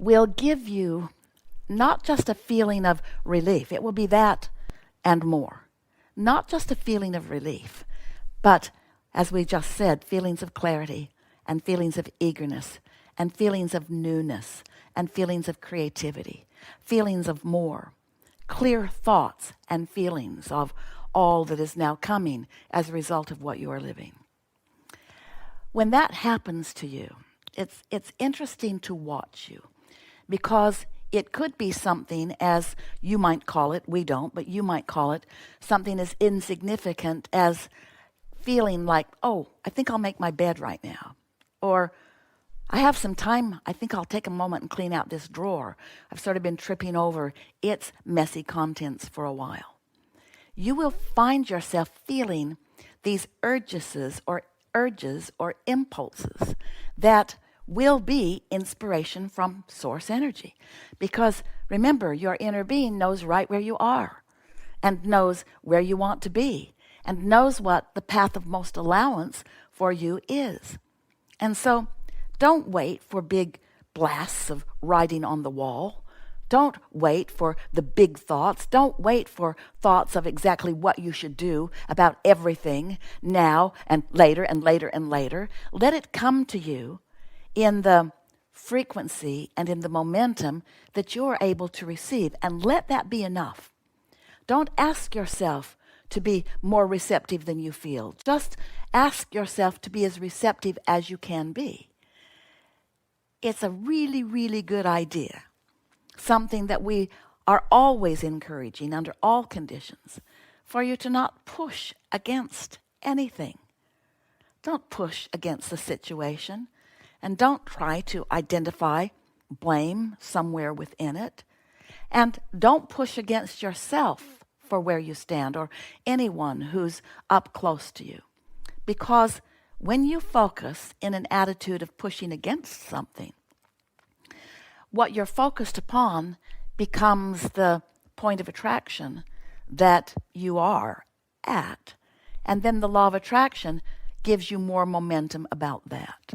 will give you not just a feeling of relief, it will be that and more. Not just a feeling of relief, but, as we just said, feelings of clarity and feelings of eagerness and feelings of newness and feelings of creativity, feelings of more, clear thoughts and feelings of all that is now coming as a result of what you are living. When that happens to you, it's interesting to watch you, because it could be something, as you might call it, we don't, but you might call it something as insignificant as feeling like, oh, I think I'll make my bed right now. Or I have some time, I think I'll take a moment and clean out this drawer. I've sort of been tripping over its messy contents for a while. You will find yourself feeling these urges or impulses that will be inspiration from source energy. Because remember, your inner being knows right where you are and knows where you want to be and knows what the path of most allowance for you is. And so don't wait for big blasts of writing on the wall. Don't wait for the big thoughts. Don't wait for thoughts of exactly what you should do about everything now and later and later and later. Let it come to you in the frequency and in the momentum that you're able to receive, and let that be enough. Don't ask yourself to be more receptive than you feel. Just ask yourself to be as receptive as you can be. It's a really, really good idea. Something that we are always encouraging under all conditions, for you to not push against anything. Don't push against the situation, and don't try to identify blame somewhere within it. And don't push against yourself for where you stand or anyone who's up close to you. Because when you focus in an attitude of pushing against something, what you're focused upon becomes the point of attraction that you are at. And then the law of attraction gives you more momentum about that.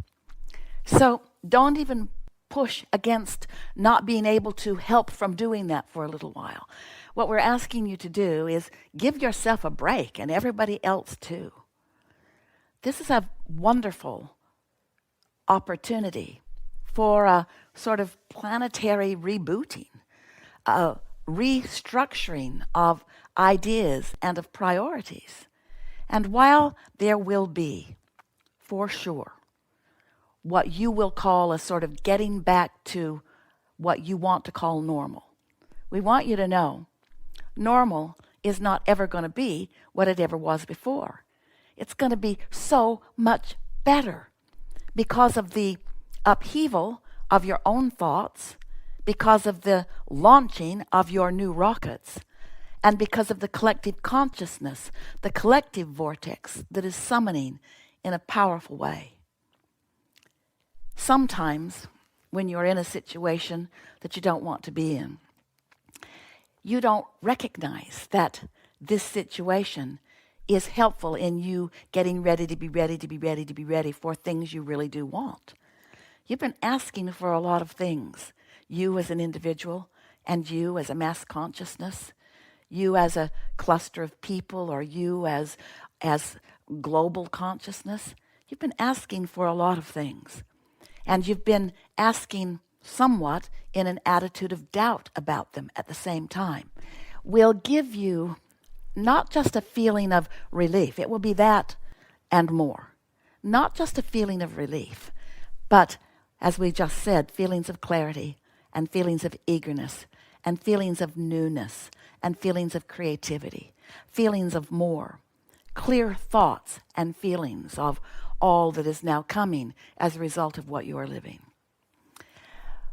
So don't even push against not being able to help from doing that for a little while. What we're asking you to do is give yourself a break, and everybody else too. This is a wonderful opportunity for a sort of planetary rebooting, a restructuring of ideas and of priorities. And while there will be, for sure, what you will call a sort of getting back to what you want to call normal, we want you to know normal is not ever going to be what it ever was before. It's going to be so much better because of the upheaval of your own thoughts, because of the launching of your new rockets, and because of the collective consciousness, the collective vortex that is summoning in a powerful way. Sometimes, when you're in a situation that you don't want to be in, you don't recognize that this situation is helpful in you getting ready to be ready for things you really do want. You've been asking for a lot of things, you as an individual, and you as a mass consciousness, you as a cluster of people, or you as global consciousness. You've been asking for a lot of things. And you've been asking somewhat in an attitude of doubt about them at the same time. Will give you not just a feeling of relief, it will be that and more. Not just a feeling of relief, but, as we just said, feelings of clarity and feelings of eagerness and feelings of newness and feelings of creativity, feelings of more, clear thoughts and feelings of all that is now coming as a result of what you are living.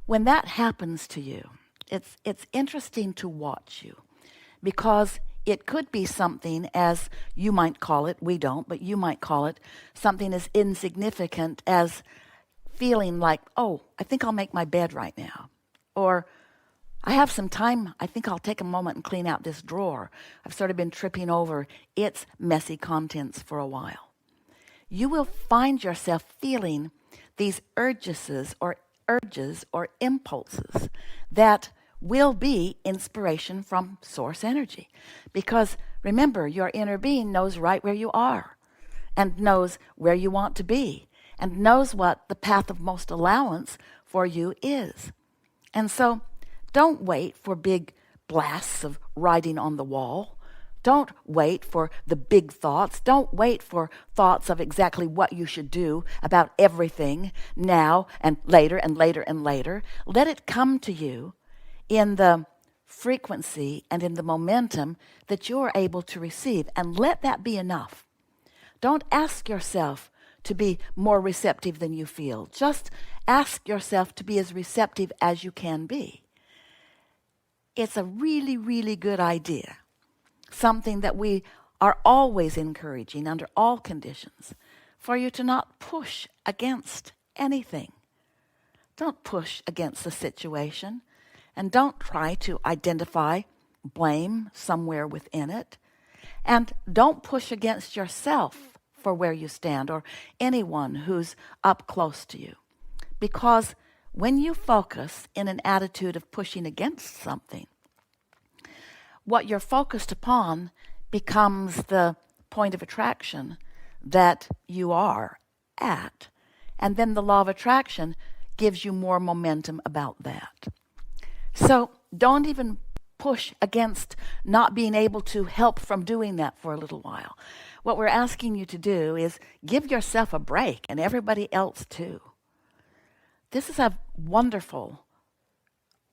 When that happens to you, it's interesting to watch you, because it could be something, as you might call it, we don't, but you might call it something as insignificant as feeling like, oh, I think I'll make my bed right now. Or I have some time, I think I'll take a moment and clean out this drawer. I've sort of been tripping over its messy contents for a while. You will find yourself feeling these urges or urges or impulses that will be inspiration from source energy. Because remember, your inner being knows right where you are and knows where you want to be and knows what the path of most allowance for you is. And so don't wait for big blasts of writing on the wall. Don't wait for the big thoughts. Don't wait for thoughts of exactly what you should do about everything now and later and later and later. Let it come to you in the frequency and in the momentum that you're able to receive, and let that be enough. Don't ask yourself to be more receptive than you feel. Just ask yourself to be as receptive as you can be. It's a really, really good idea. Something that we are always encouraging under all conditions, for you to not push against anything. Don't push against the situation, and don't try to identify blame somewhere within it. And don't push against yourself for where you stand or anyone who's up close to you. Because when you focus in an attitude of pushing against something, what you're focused upon becomes the point of attraction that you are at. And then the law of attraction gives you more momentum about that. So don't even push against not being able to help from doing that for a little while. What we're asking you to do is give yourself a break, and everybody else too. This is a wonderful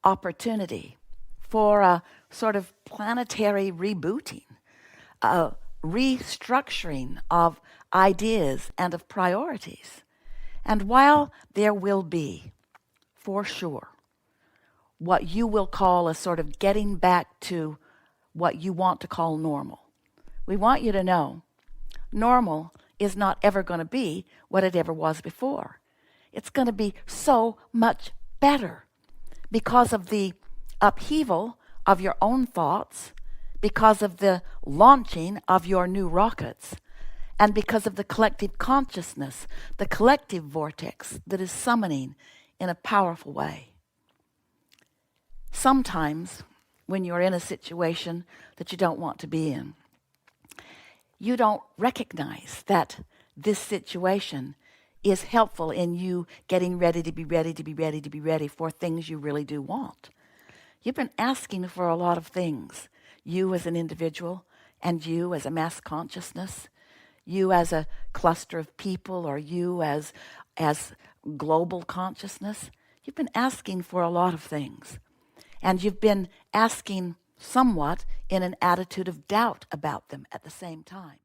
opportunity for a sort of planetary rebooting, a restructuring of ideas and of priorities. And while there will be, for sure, what you will call a sort of getting back to what you want to call normal, we want you to know normal is not ever going to be what it ever was before. It's going to be so much better because of the upheaval of your own thoughts, because of the launching of your new rockets, and because of the collective consciousness, the collective vortex that is summoning in a powerful way. Sometimes when you're in a situation that you don't want to be in, you don't recognize that this situation is helpful in you getting ready to be ready to be ready to be ready for things you really do want. You've been asking for a lot of things, you as an individual and you as a mass consciousness, you as a cluster of people, or you as global consciousness. You've been asking for a lot of things, and you've been asking somewhat in an attitude of doubt about them at the same time.